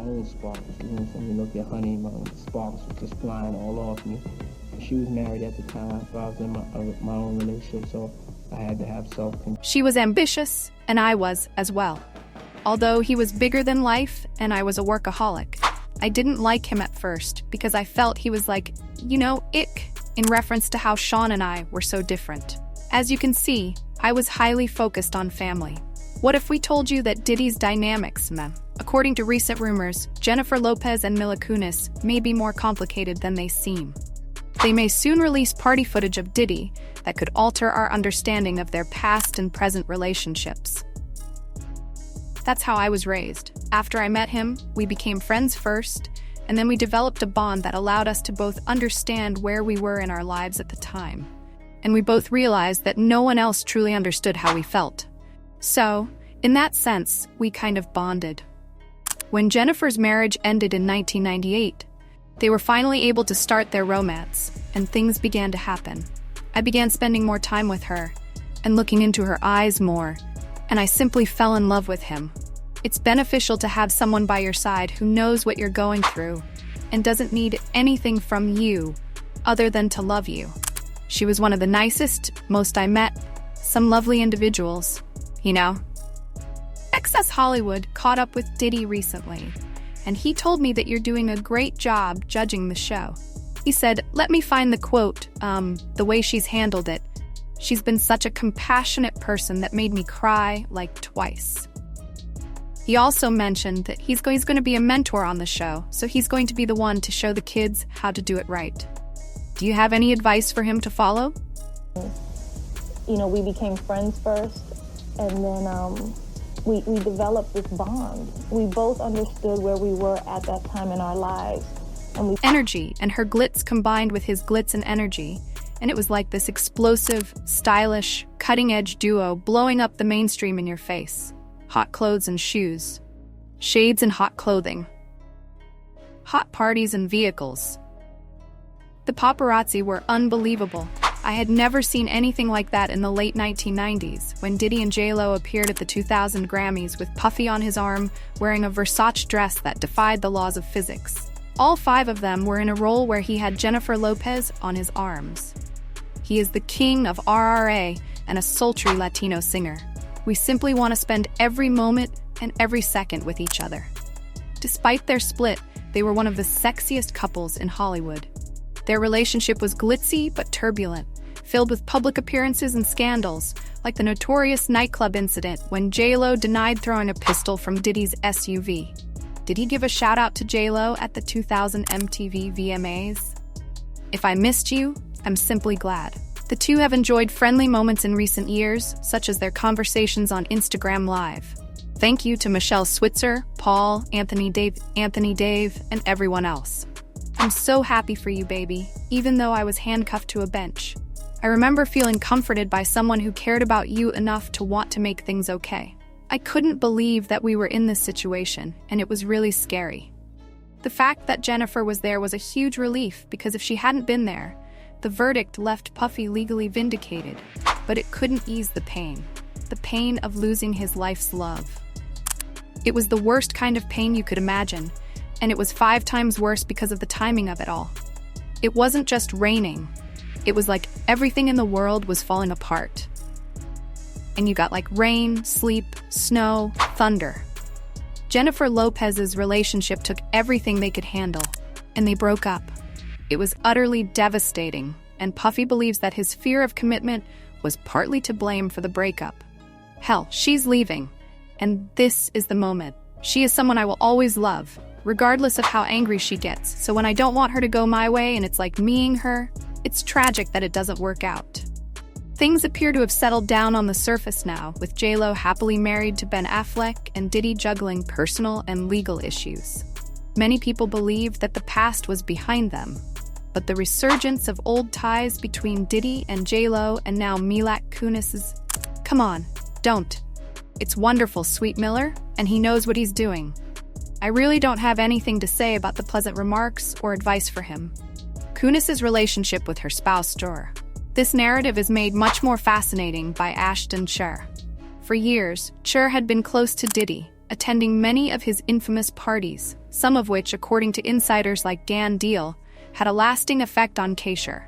own sparks. You know what I'm saying? You look at Honey, my sparks was just flying all off me. She was married at the time, so I was in my own relationship, so I had to have self-control. She was ambitious, and I was as well. Although he was bigger than life, and I was a workaholic, I didn't like him at first because I felt he was like, ick, in reference to how Sean and I were so different. As you can see, I was highly focused on family. What if we told you that Diddy's dynamics, according to recent rumors, Jennifer Lopez and Mila Kunis may be more complicated than they seem. They may soon release party footage of Diddy that could alter our understanding of their past and present relationships. That's how I was raised. After I met him, we became friends first, and then we developed a bond that allowed us to both understand where we were in our lives at the time. And we both realized that no one else truly understood how we felt. So, in that sense, we kind of bonded. When Jennifer's marriage ended in 1998, they were finally able to start their romance, and things began to happen. I began spending more time with her, and looking into her eyes more, and I simply fell in love with him. It's beneficial to have someone by your side who knows what you're going through, and doesn't need anything from you other than to love you. She was one of the nicest, most I met, some lovely individuals, Excess Hollywood caught up with Diddy recently, and he told me that you're doing a great job judging the show. He said, let me find the quote, the way she's handled it. She's been such a compassionate person that made me cry like twice. He also mentioned that he's going to be a mentor on the show, so he's going to be the one to show the kids how to do it right. Do you have any advice for him to follow? We became friends first, and then we developed this bond. We both understood where we were at that time in our lives. Energy, and her glitz combined with his glitz and energy, and it was like this explosive, stylish, cutting-edge duo blowing up the mainstream in your face. Hot clothes and shoes. Shades and hot clothing. Hot parties and vehicles. The paparazzi were unbelievable. I had never seen anything like that in the late 1990s, when Diddy and JLO appeared at the 2000 Grammys with Puffy on his arm, wearing a Versace dress that defied the laws of physics. All 5 of them were in a role where he had Jennifer Lopez on his arms. He is the king of RRA and a sultry Latino singer. We simply want to spend every moment and every second with each other. Despite their split, they were one of the sexiest couples in Hollywood. Their relationship was glitzy but turbulent, filled with public appearances and scandals, like the notorious nightclub incident when JLO denied throwing a pistol from Diddy's SUV. Did he give a shout-out to JLO at the 2000 MTV VMAs? If I missed you, I'm simply glad. The two have enjoyed friendly moments in recent years, such as their conversations on Instagram Live. Thank you to Michelle Switzer, Paul, Anthony Dave, and everyone else. I'm so happy for you, baby, even though I was handcuffed to a bench. I remember feeling comforted by someone who cared about you enough to want to make things okay. I couldn't believe that we were in this situation, and it was really scary. The fact that Jennifer was there was a huge relief, because if she hadn't been there, the verdict left Puffy legally vindicated, but it couldn't ease the pain of losing his life's love. It was the worst kind of pain you could imagine, and it was 5 times worse because of the timing of it all. It wasn't just raining. It was like everything in the world was falling apart. And you got like rain, sleep, snow, thunder. Jennifer Lopez's relationship took everything they could handle, and they broke up. It was utterly devastating, and Puffy believes that his fear of commitment was partly to blame for the breakup. Hell, she's leaving, and this is the moment. She is someone I will always love, regardless of how angry she gets, so when I don't want her to go my way and it's like meing her, it's tragic that it doesn't work out. Things appear to have settled down on the surface now, with JLO happily married to Ben Affleck and Diddy juggling personal and legal issues. Many people believe that the past was behind them, but the resurgence of old ties between Diddy and JLO and now Mila Kunis is... Come on, don't. It's wonderful, Sweet Miller, and he knows what he's doing. I really don't have anything to say about the pleasant remarks or advice for him. Kunis's relationship with her spouse, Cher. This narrative is made much more fascinating by Ashton Cher. For years, Cher had been close to Diddy, attending many of his infamous parties, some of which, according to insiders like Dan Deal, had a lasting effect on Kaysher.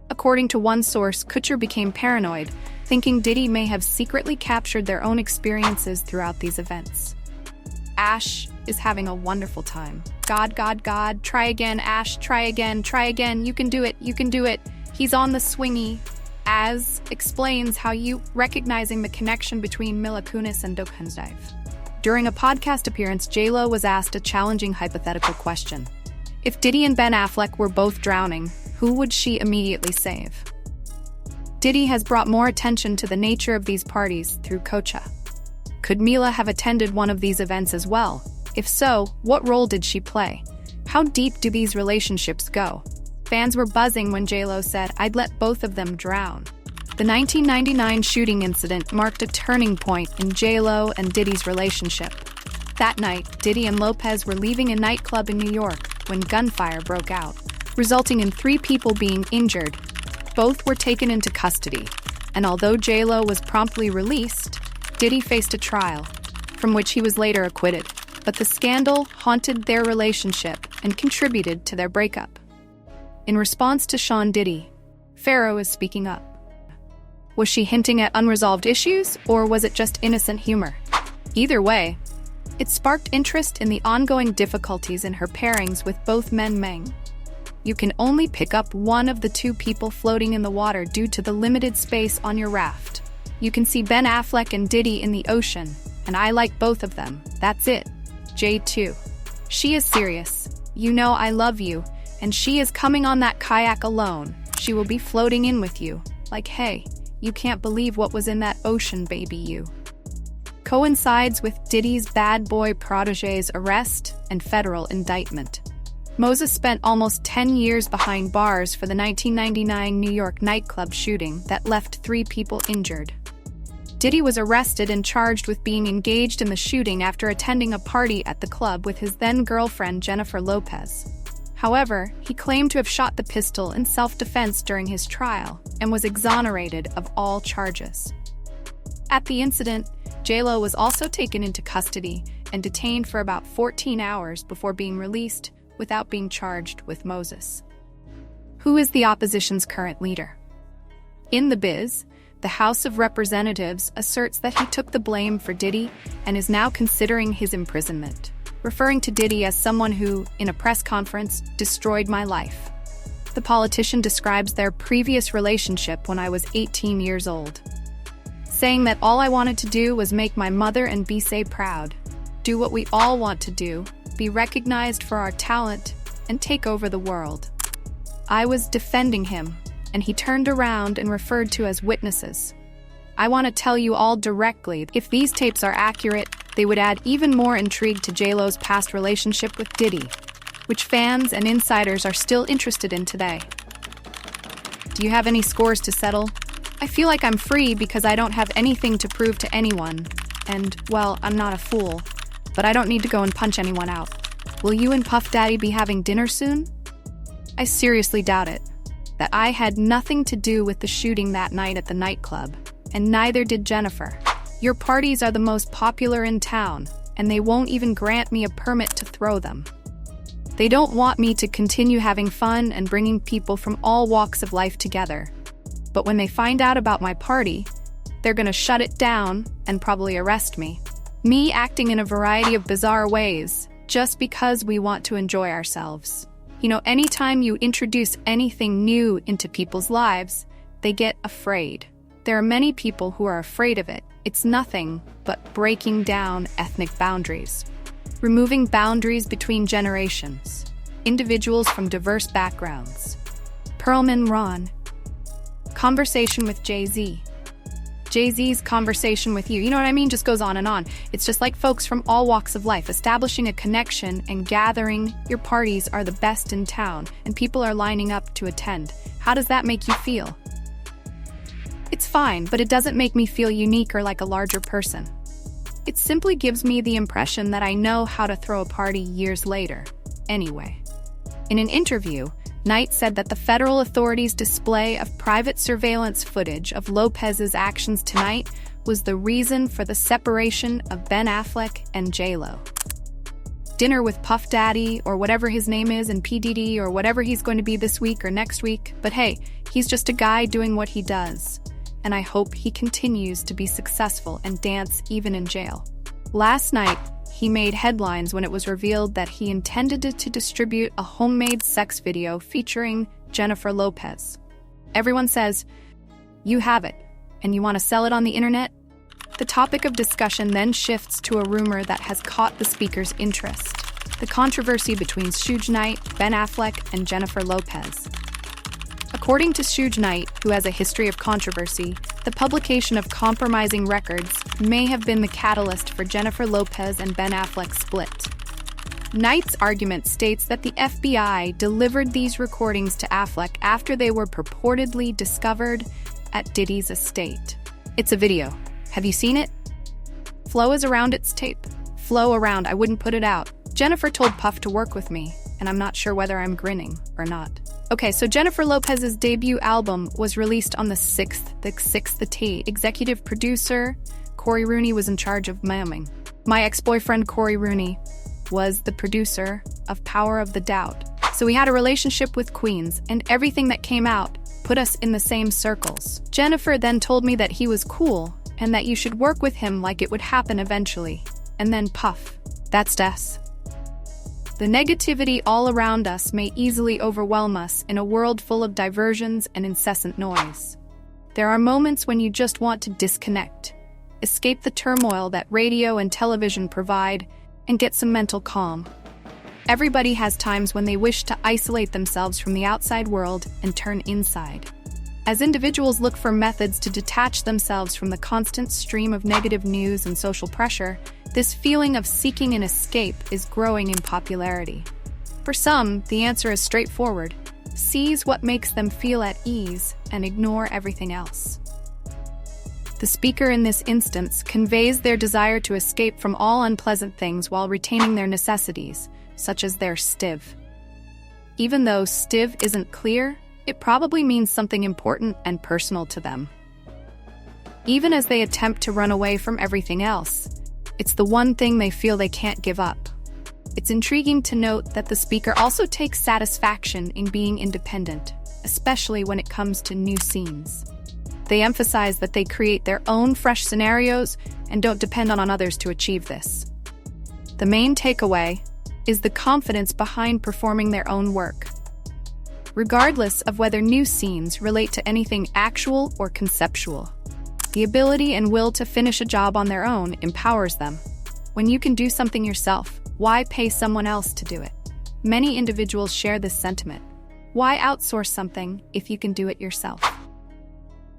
According to one source, Kutcher became paranoid, thinking Diddy may have secretly captured their own experiences throughout these events. Ash is having a wonderful time. God, God, God, try again, Ash, try again, you can do it, you can do it. He's on the swingy. Az explains how you recognizing the connection between Mila Kunis and Dokensdive. During a podcast appearance, JLo was asked a challenging hypothetical question. If Diddy and Ben Affleck were both drowning, who would she immediately save? Diddy has brought more attention to the nature of these parties through Cocha. Could Mila have attended one of these events as well? If so, what role did she play? How deep do these relationships go? Fans were buzzing when JLo said, "I'd let both of them drown." The 1999 shooting incident marked a turning point in JLo and Diddy's relationship. That night, Diddy and Lopez were leaving a nightclub in New York when gunfire broke out, resulting in 3 people being injured. Both were taken into custody, and although JLo was promptly released, Diddy faced a trial, from which he was later acquitted. But the scandal haunted their relationship and contributed to their breakup. In response to Sean Diddy, Pharaoh is speaking up. Was she hinting at unresolved issues, or was it just innocent humor? Either way, it sparked interest in the ongoing difficulties in her pairings with both men Meng. You can only pick up one of the 2 people floating in the water due to the limited space on your raft. You can see Ben Affleck and Diddy in the ocean, and I like both of them. That's it. J2. She is serious. You know I love you, and she is coming on that kayak alone. She will be floating in with you. Like, hey, you can't believe what was in that ocean, baby you. Coincides with Diddy's bad boy protege's arrest and federal indictment. Moses spent almost 10 years behind bars for the 1999 New York nightclub shooting that left 3 people injured. Diddy was arrested and charged with being engaged in the shooting after attending a party at the club with his then-girlfriend Jennifer Lopez. However, he claimed to have shot the pistol in self-defense during his trial and was exonerated of all charges. At the incident, JLo was also taken into custody and detained for about 14 hours before being released without being charged with Moses. Who is the opposition's current leader? In the biz, the House of Representatives asserts that he took the blame for Diddy and is now considering his imprisonment, referring to Diddy as someone who, in a press conference, destroyed my life. The politician describes their previous relationship when I was 18 years old, saying that all I wanted to do was make my mother and Bise proud, do what we all want to do, be recognized for our talent, and take over the world. I was defending him, and he turned around and referred to as witnesses. I want to tell you all directly, if these tapes are accurate, they would add even more intrigue to JLo's past relationship with Diddy, which fans and insiders are still interested in today. Do you have any scores to settle? I feel like I'm free because I don't have anything to prove to anyone, and, well, I'm not a fool, but I don't need to go and punch anyone out. Will you and Puff Daddy be having dinner soon? I seriously doubt it. That I had nothing to do with the shooting that night at the nightclub, and neither did Jennifer. Your parties are the most popular in town, and they won't even grant me a permit to throw them. They don't want me to continue having fun and bringing people from all walks of life together. But when they find out about my party, they're gonna shut it down and probably arrest me. Me acting in a variety of bizarre ways, just because we want to enjoy ourselves. You know, anytime you introduce anything new into people's lives, they get afraid. There are many people who are afraid of it. It's nothing but breaking down ethnic boundaries, removing boundaries between generations, individuals from diverse backgrounds. Perlman Ron. Conversation with Jay-Z. Jay-Z's conversation with you, you know what I mean, just goes on and on. It's just like folks from all walks of life. Establishing a connection and gathering your parties are the best in town, and people are lining up to attend. How does that make you feel? It's fine, but it doesn't make me feel unique or like a larger person. It simply gives me the impression that I know how to throw a party years later. Anyway. In an interview, Knight said that the federal authorities' display of private surveillance footage of Lopez's actions tonight was the reason for the separation of Ben Affleck and JLO. Dinner with Puff Daddy, or whatever his name is, and P. Diddy, or whatever he's going to be this week or next week. But hey, he's just a guy doing what he does. And I hope he continues to be successful and dance even in jail. Last night, he made headlines when it was revealed that he intended to distribute a homemade sex video featuring Jennifer Lopez. Everyone says, "You have it, and you want to sell it on the internet?" The topic of discussion then shifts to a rumor that has caught the speaker's interest: the controversy between Suge Knight, Ben Affleck, and Jennifer Lopez. According to Suge Knight, who has a history of controversy, the publication of compromising records may have been the catalyst for Jennifer Lopez and Ben Affleck's split. Knight's argument states that the FBI delivered these recordings to Affleck after they were purportedly discovered at Diddy's estate. It's a video. Have you seen it? Flo is around its tape. Flow around, I wouldn't put it out. Jennifer told Puff to work with me, and I'm not sure whether I'm grinning or not. Okay, so Jennifer Lopez's debut album was released on the 6th. The executive producer, Corey Rooney, was in charge of miming. My ex-boyfriend, Corey Rooney, was the producer of Power of the Doubt. So we had a relationship with Queens, and everything that came out put us in the same circles. Jennifer then told me that he was cool, and that you should work with him like it would happen eventually. And then Puff. That's us. The negativity all around us may easily overwhelm us in a world full of diversions and incessant noise. There are moments when you just want to disconnect, escape the turmoil that radio and television provide, and get some mental calm. Everybody has times when they wish to isolate themselves from the outside world and turn inside. As individuals look for methods to detach themselves from the constant stream of negative news and social pressure, this feeling of seeking an escape is growing in popularity. For some, the answer is straightforward: seize what makes them feel at ease and ignore everything else. The speaker in this instance conveys their desire to escape from all unpleasant things while retaining their necessities, such as their stiv. Even though stiv isn't clear, it probably means something important and personal to them. Even as they attempt to run away from everything else, it's the one thing they feel they can't give up. It's intriguing to note that the speaker also takes satisfaction in being independent, especially when it comes to new scenes. They emphasize that they create their own fresh scenarios and don't depend on others to achieve this. The main takeaway is the confidence behind performing their own work, regardless of whether new scenes relate to anything actual or conceptual. The ability and will to finish a job on their own empowers them. When you can do something yourself, why pay someone else to do it? Many individuals share this sentiment. Why outsource something if you can do it yourself?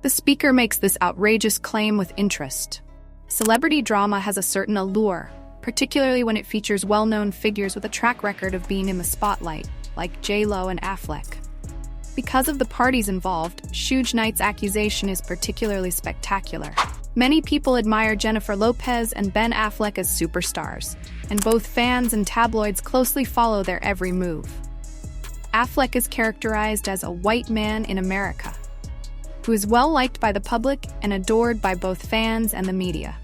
The speaker makes this outrageous claim with interest. Celebrity drama has a certain allure, particularly when it features well-known figures with a track record of being in the spotlight, like JLO and Affleck. Because of the parties involved, Suge Knight's accusation is particularly spectacular. Many people admire Jennifer Lopez and Ben Affleck as superstars, and both fans and tabloids closely follow their every move. Affleck is characterized as a white man in America, who is well-liked by the public and adored by both fans and the media.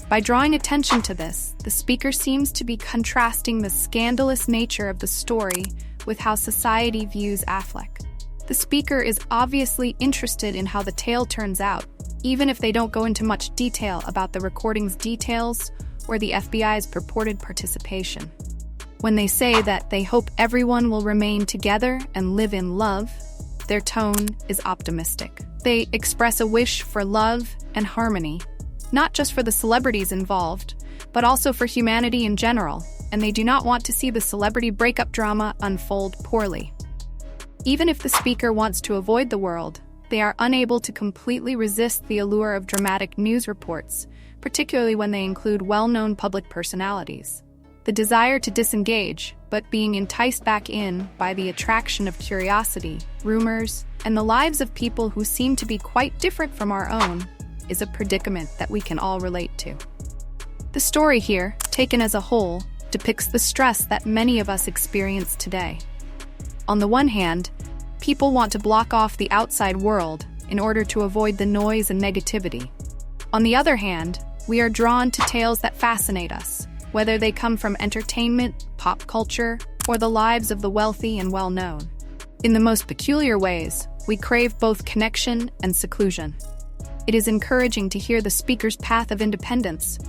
By drawing attention to this, the speaker seems to be contrasting the scandalous nature of the story with how society views Affleck. The speaker is obviously interested in how the tale turns out, even if they don't go into much detail about the recording's details or the FBI's purported participation. When they say that they hope everyone will remain together and live in love, their tone is optimistic. They express a wish for love and harmony, not just for the celebrities involved, but also for humanity in general, and they do not want to see the celebrity breakup drama unfold poorly. Even if the speaker wants to avoid the world, they are unable to completely resist the allure of dramatic news reports, particularly when they include well-known public personalities. The desire to disengage, but being enticed back in by the attraction of curiosity, rumors, and the lives of people who seem to be quite different from our own, is a predicament that we can all relate to. The story here, taken as a whole, depicts the stress that many of us experience today. On the one hand, people want to block off the outside world in order to avoid the noise and negativity. On the other hand, we are drawn to tales that fascinate us, whether they come from entertainment, pop culture, or the lives of the wealthy and well-known. In the most peculiar ways, we crave both connection and seclusion. It is encouraging to hear the speaker's path of independence,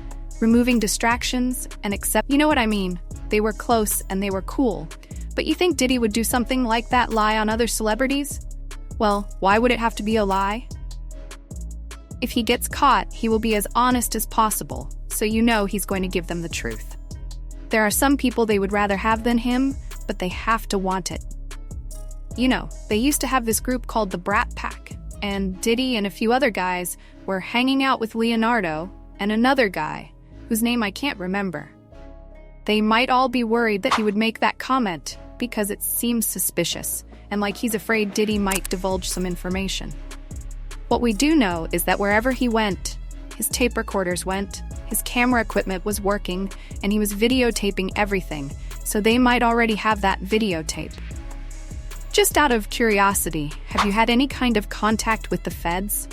removing distractions and you know what I mean, they were close and they were cool. But you think Diddy would do something like that lie on other celebrities? Well, why would it have to be a lie? If he gets caught, he will be as honest as possible, so you know he's going to give them the truth. There are some people they would rather have than him, but they have to want it. You know, they used to have this group called the Brat Pack, and Diddy and a few other guys were hanging out with Leonardo and another guy, whose name I can't remember. They might all be worried that he would make that comment because it seems suspicious, and like he's afraid Diddy might divulge some information. What we do know is that wherever he went, his tape recorders went, his camera equipment was working, and he was videotaping everything, so they might already have that videotape. Just out of curiosity, have you had any kind of contact with the feds?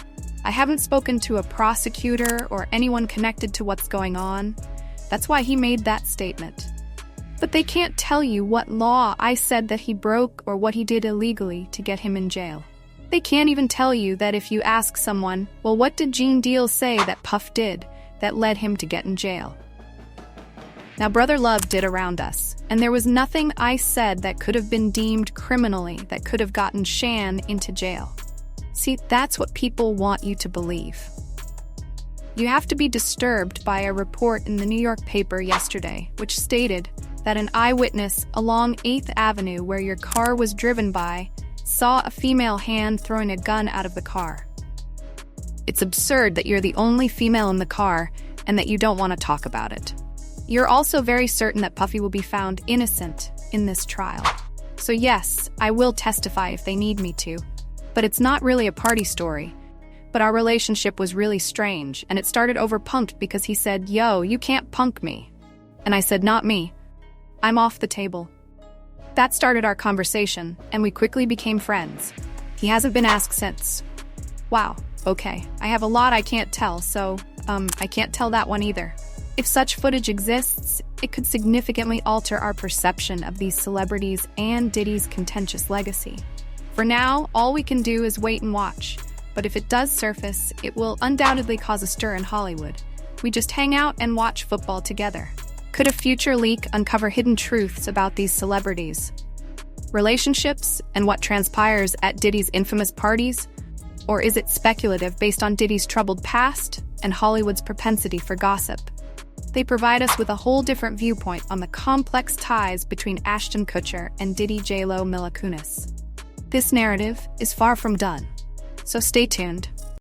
I haven't spoken to a prosecutor or anyone connected to what's going on. That's why he made that statement. But they can't tell you what law I said that he broke or what he did illegally to get him in jail. They can't even tell you that if you ask someone, well, what did Gene Deal say that Puff did that led him to get in jail? Now, Brother Love did around us, and there was nothing I said that could have been deemed criminally that could have gotten Shan into jail. See, that's what people want you to believe. You have to be disturbed by a report in the New York paper yesterday, which stated that an eyewitness along 8th Avenue where your car was driven by saw a female hand throwing a gun out of the car. It's absurd that you're the only female in the car and that you don't want to talk about it. You're also very certain that Puffy will be found innocent in this trial. So yes, I will testify if they need me to, but it's not really a party story. But our relationship was really strange, and it started over punked because he said, "Yo, you can't punk me." And I said, "Not me. I'm off the table." That started our conversation, and we quickly became friends. He hasn't been asked since. Wow, okay, I have a lot I can't tell, so, I can't tell that one either. If such footage exists, it could significantly alter our perception of these celebrities and Diddy's contentious legacy. For now, all we can do is wait and watch, but if it does surface, it will undoubtedly cause a stir in Hollywood. We just hang out and watch football together. Could a future leak uncover hidden truths about these celebrities? Relationships and what transpires at Diddy's infamous parties? Or is it speculative based on Diddy's troubled past and Hollywood's propensity for gossip? They provide us with a whole different viewpoint on the complex ties between Ashton Kutcher and Diddy JLO Mila Kunis. This narrative is far from done, so stay tuned.